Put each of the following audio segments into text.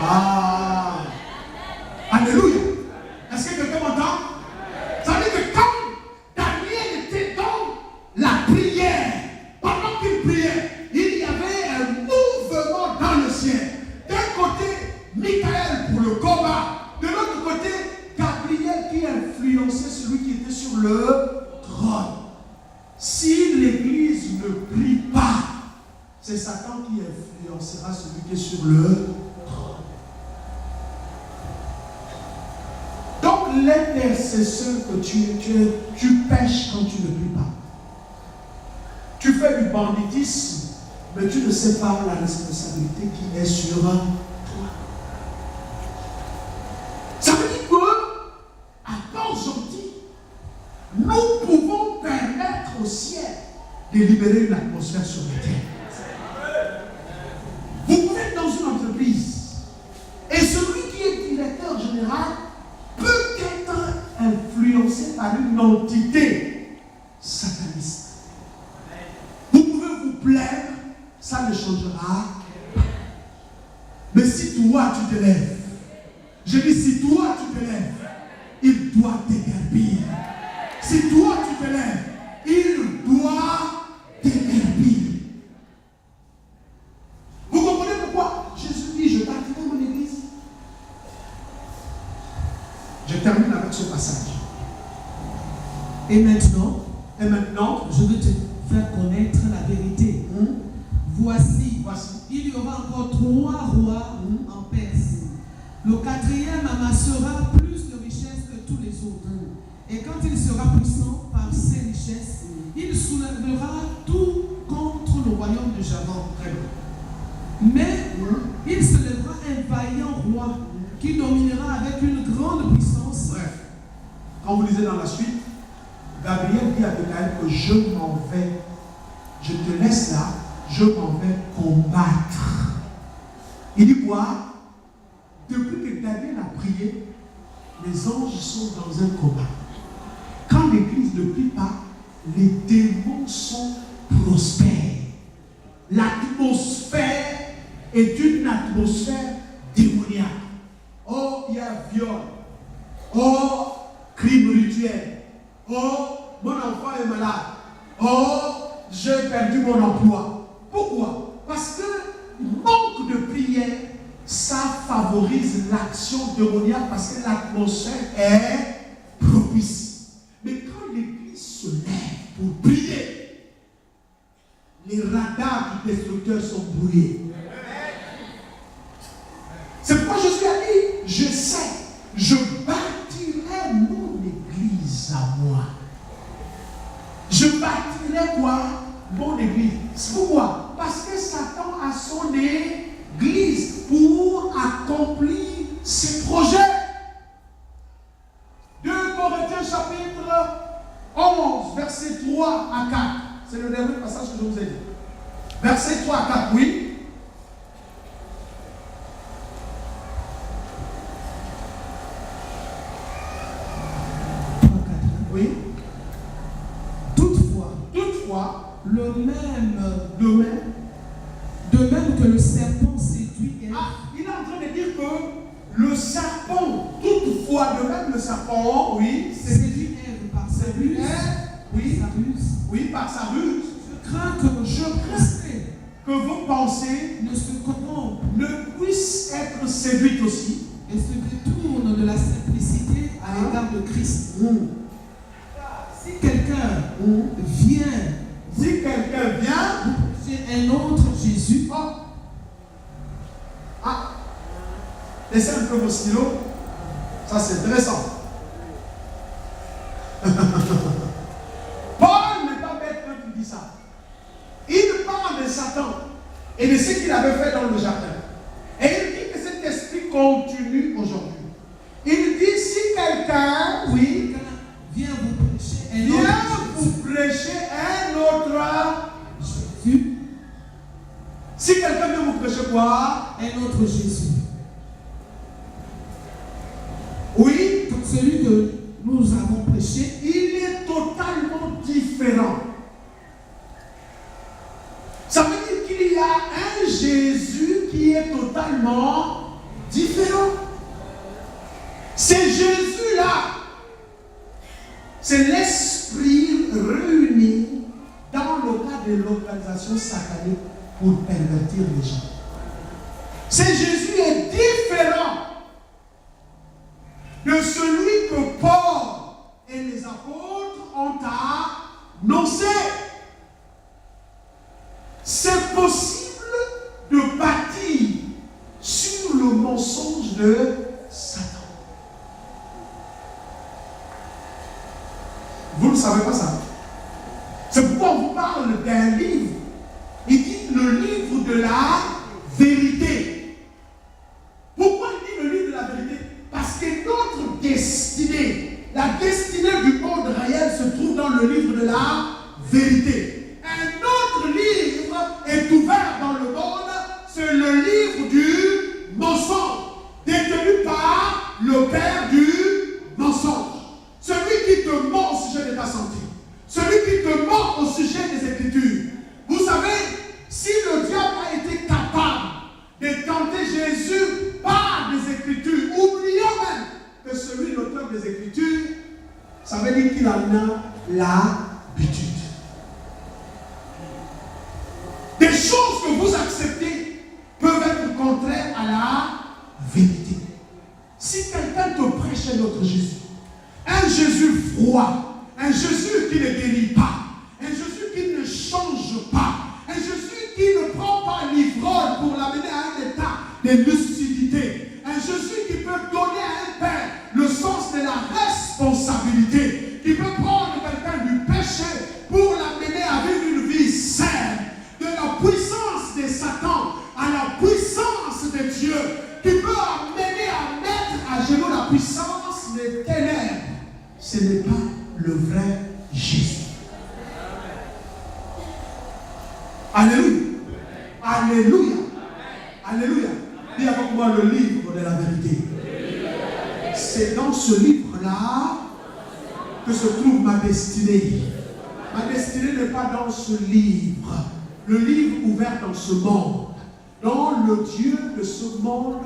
Ah. Alléluia. Est-ce que quelqu'un m'entend? Ça veut dire que quand Daniel était dans la prière, pendant qu'il priait, il y avait un mouvement dans le ciel. D'un côté, Michael pour le combat. De l'autre côté, Gabriel qui influençait celui qui était sur le trône. Si l'église ne prie pas, c'est Satan qui influencera celui qui est sur le trône. Donc l'intercesseur que tu pêches quand tu ne pries pas. Tu fais du banditisme, mais tu ne sais pas la responsabilité qui est sur toi. Ça veut dire que, à part aujourd'hui, nous pouvons permettre au ciel de libérer une atmosphère sur la terre. Vous pouvez être dans une entreprise et celui qui est directeur général peut être influencé par une entité sataniste. Vous pouvez vous plaindre, ça ne changera. Mais si toi tu te lèves, je dis si toi tu te lèves, il doit t'écarpir. Si toi tu te lèves, il doit t'écarpir. Vous comprenez pourquoi Jésus dit je bâtirai mon église. Je termine avec ce passage. Et maintenant, je veux te faire connaître la vérité. Voici, il y aura encore 3 rois en Perse. Le 4e amassera plus de richesses que tous les autres. Et quand il sera puissant par ses richesses, il soulèvera tout contre le royaume de Javan. Mais il se lèvera un vaillant roi qui dominera avec une grande puissance. Bref, quand vous lisez dans la suite, Gabriel dit à Michael que je m'en vais. Je te laisse là, je m'en vais combattre. Il dit quoi? Depuis que Daniel a prié, les anges sont dans un combat. Quand l'église ne prie pas, les démons sont prospères. L'atmosphère est une atmosphère démoniaque. Oh, il y a viol. Oh, crime rituel. Oh, mon enfant est malade. Oh, j'ai perdu mon emploi. Pourquoi? Parce que manque de prière, ça favorise l'action démoniaque parce que l'atmosphère est propice. Mais quand l'église se lève pour prier, les radars du destructeur sont brouillés. C'est pourquoi Jésus a dit, je sais, je bâtirai mon église à moi. Je bâtirai quoi? Mon église. Pourquoi? Parce que Satan a son église pour accomplir ses projets. 2 Corinthiens chapitre 11, verset 3 à 4. C'est le dernier passage que je vous ai dit. Verset 3 à 4, oui. Oui. Toutefois, de même que le serpent séduit Ève. Il est en train de dire que le serpent, toutefois, de même le serpent, oui, séduit Ève par sa ruse. Oui, par sa ruse. Je crains que vos pensées ne se corrompent, ne puissent être séduites aussi et se détournent de la simplicité à l'égard de Christ. Si quelqu'un vient, c'est un autre Jésus. Laissez un peu vos stylos. Ça c'est intéressant. Paul n'est pas bête quand il dit ça. Il parle de Satan et de ce qu'il avait fait dans le jardin. Et il dit que cet esprit continue aujourd'hui. Il dit si quelqu'un, vient vous prêcher un autre Jésus. Si quelqu'un vient vous prêcher quoi? Un autre Jésus. Oui, comme celui que nous avons prêché, il est totalement différent. Ça veut dire qu'il y a un Jésus qui est totalement différent. différent. C'est Jésus-là. C'est l'esprit réuni dans le cadre de l'organisation satanique pour pervertir les gens. C'est Jésus est différent de celui que Paul et les apôtres ont annoncé. C'est possible de bâtir sur le mensonge de Satan. Vous ne savez pas ça. C'est pourquoi on vous parle d'un livre. Il dit le livre de la vérité. Pourquoi il dit le livre de la vérité? Parce que notre destinée, la destinée du monde réel se trouve dans le livre de la vérité. Un autre livre est ouvert dans le monde, c'est le livre du mensonge, détenu par le père du mensonge. Celui qui te ment au sujet de ta santé, celui qui te ment au sujet des Écritures. Vous savez, si le diable a été capable de tenter Jésus par des Écritures, oublions même que celui, l'auteur des Écritures, ça veut dire qu'il en a l'habitude. Des choses que vous acceptez peuvent être contraires à la vérité. Si quelqu'un te prêche un autre Jésus, un Jésus froid, un Jésus qui ne guérit pas, un Jésus qui ne change pas, un Jésus qui ne prend pas l'ivrogne pour l'amener à un état de lucidité, un Jésus qui peut donner à un père le sens de la responsabilité, qui peut prendre quelqu'un du péché pour l'amener à vivre une vie saine, de la puissance de Satan à la puissance de Dieu, qui peut amener à mettre à genoux la puissance des ténèbres. Ce n'est pas le vrai Jésus. Alléluia. Alléluia. Alléluia. Dis avec moi le livre de la vérité. C'est dans ce livre-là que se trouve ma destinée. Ma destinée n'est pas dans ce livre. Le livre ouvert dans ce monde, dont le Dieu de ce monde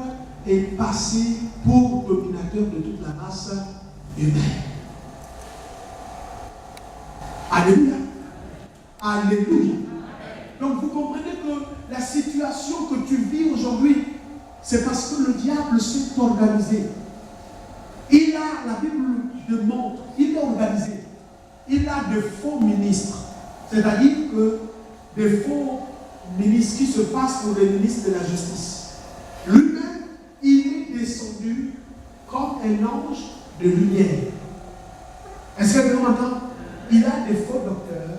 est passé pour dominateur de toute la race humaine. Alléluia. Alléluia. Donc vous comprenez que la situation que tu vis aujourd'hui, c'est parce que le diable s'est organisé. Il a, la Bible le montre, il est organisé. Il a de faux ministres. C'est-à-dire que des faux ministres qui se passent pour les ministres de la justice. Lui-même, il est descendu comme un ange de lumière. Est-ce que vous m'entendez? Il a des faux docteurs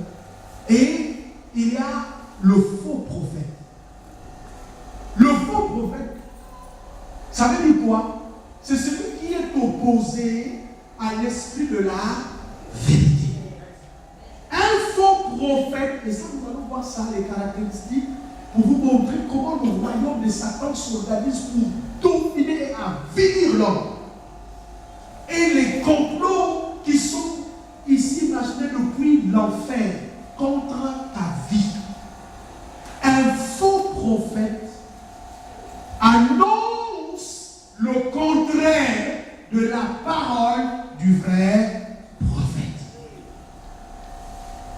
et il y a le faux prophète. Le faux prophète, ça veut dire quoi? C'est celui qui est opposé à l'esprit de la vérité. Un faux prophète, et ça nous allons voir ça, les caractéristiques, pour vous montrer comment le royaume de Satan s'organise pour dominer et avilir l'homme. Et les complots qui sont ici imaginés depuis l'enfer contre ta vie. Un faux prophète annonce le contraire de la parole du vrai prophète.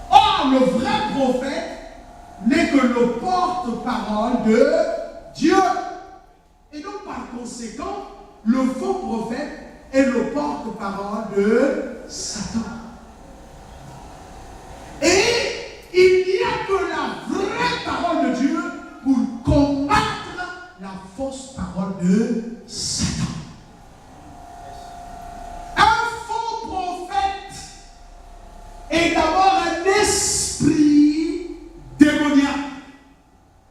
Or, le vrai prophète n'est que le porte-parole de Dieu. Et donc, par conséquent, le faux prophète est le porte-parole de Satan. Et il n'y a que la vraie parole de Dieu pour combattre la fausse parole de Satan. Un faux prophète est d'abord un esprit démoniaque,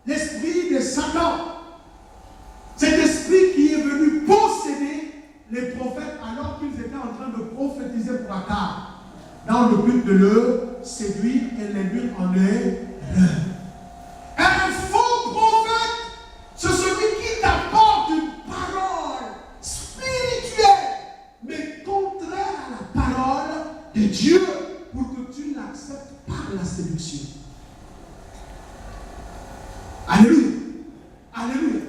l'esprit de Satan. Cet esprit qui est venu posséder les prophètes alors qu'ils étaient en train de prophétiser pour Akab, dans le but de le séduire et l'induire en erreur. Un faux prophète, c'est celui qui t'apporte une parole spirituelle, mais contraire à la parole de Dieu, pour que tu l'acceptes par la séduction. Alléluia. Alléluia.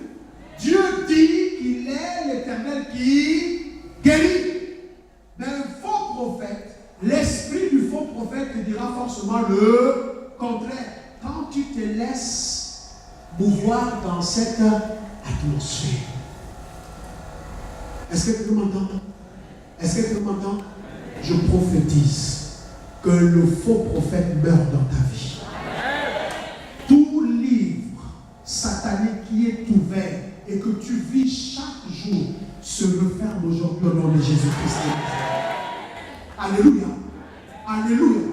Dieu dit qu'il est l'Éternel qui guérit. Mais un faux prophète, l'esprit du faux prophète te dira forcément le contraire. Quand tu te laisses mouvoir dans cette atmosphère. Est-ce que tu m'entends? Est-ce que tu m'entends? Je prophétise que le faux prophète meurt dans ta vie. Tout livre satanique qui est ouvert et que tu vis chaque jour se referme aujourd'hui au nom de Jésus-Christ. Alléluia. Alléluia.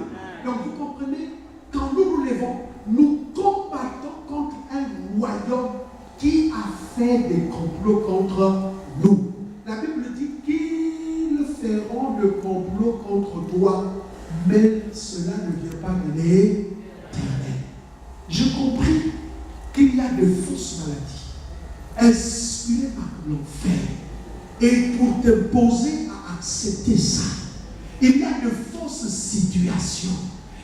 Donc vous comprenez, quand nous nous levons, nous combattons contre un royaume qui a fait des complots contre nous. La Bible dit qu'ils feront le complot contre toi, mais cela ne vient pas de l'Éternel. J'ai compris qu'il y a de fausses maladies inspirées par l'enfer. Et pour te poser à accepter ça, il y a de fausses situations.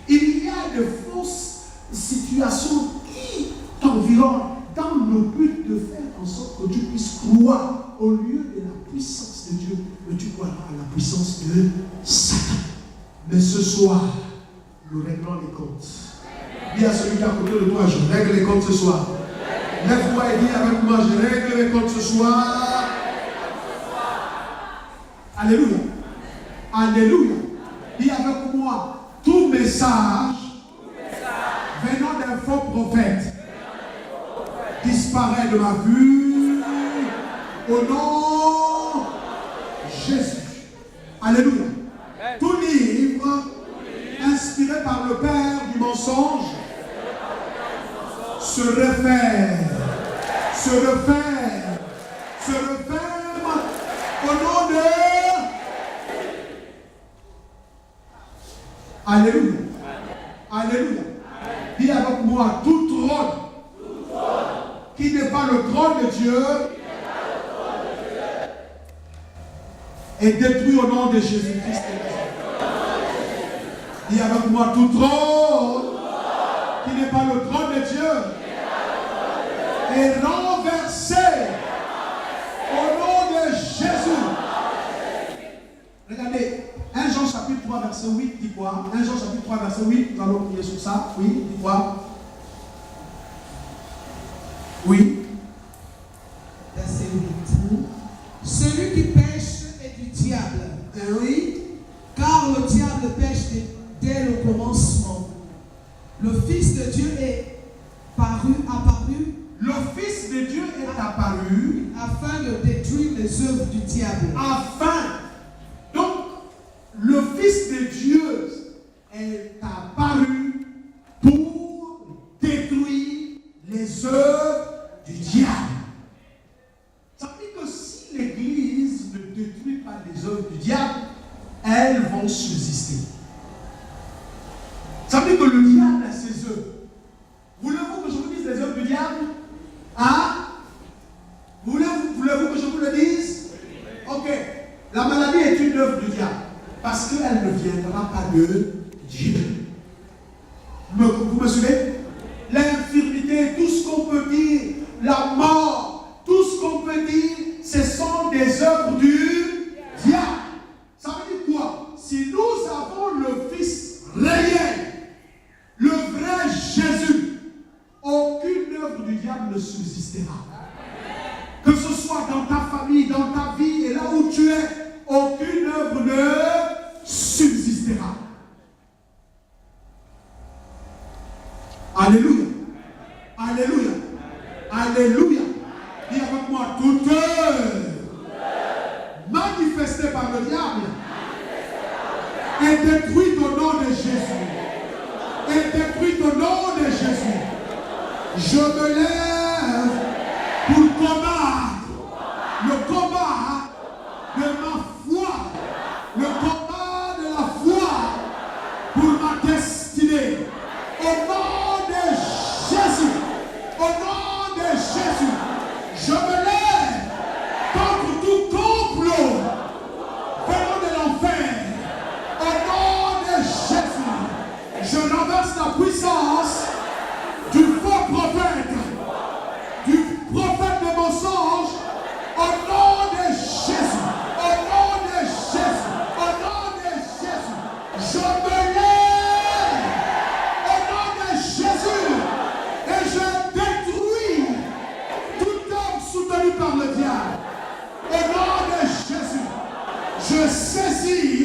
Il y a de fausses situations qui t'environnent dans le but de faire en sorte que tu puisses croire au lieu de la puissance de Dieu, mais tu croiras à la puissance de Satan. Mais ce soir, nous réglons les comptes. Dis à celui qui est à côté de toi, je règle les comptes ce soir. Lève-toi et dis avec moi, je règle les comptes ce soir. Alléluia. Alléluia. Dis avec moi, tout message venant d'un faux prophète disparaît de ma vue au nom de Jésus. Alléluia. Tout livre inspiré par le Père du mensonge se referme au nom de Alléluia. Alléluia. Dis avec moi, tout trône qui n'est pas le trône de Dieu est détruit au nom de Jésus-Christ. Dis avec moi, tout trône qui n'est pas le trône de Dieu est renversé au nom de Jésus. Regardez, 1 Jean chapitre 3 verset 8 dit quoi? 1 Jean chapitre 3 verset 8, nous allons prier sur ça. Oui, dit quoi? Oui. Verset 8. Celui qui pêche est du diable. Oui. Car le diable pêche dès le commencement. Le Fils de Dieu est apparu. Le Fils de Dieu est apparu afin de détruire les œuvres du diable. Donc, le Fils de Dieu est apparu pour détruire les œuvres du diable. Ça veut dire que si l'Église ne détruit pas les œuvres du diable, elles vont subsister. Ça veut dire que le diable a ses œuvres. Voulez-vous que je vous dise les œuvres du diable? Hein? Voulez-vous que je vous le dise? Ok. La maladie est une œuvre du diable. Parce qu'elle ne viendra pas de Dieu. Vous me suivez? L'infirmité, tout ce qu'on peut dire, la mort, tout ce qu'on peut dire, ce sont des œuvres du diable. Ça veut dire quoi? Si nous avons le Fils réel, le vrai Jésus, aucune œuvre du diable ne subsistera. Que ce soit dans ta famille, dans ta vie et là où tu es, aucune œuvre ne subsistera. Alléluia. Alléluia. Alléluia. Dis avec moi, toute œuvre manifestée par le diable est détruite au nom de Jésus. Est détruite au nom de Jésus. Je me lève pour combattre le combat de ma foi, le combat de la foi pour ma destinée. Au nom de Jésus, au nom de Jésus, je me lève contre tout complot venant de l'enfer. Au nom de Jésus, je renverse la puissance du faux prophète, du prophète de mensonge, au nom Je saisis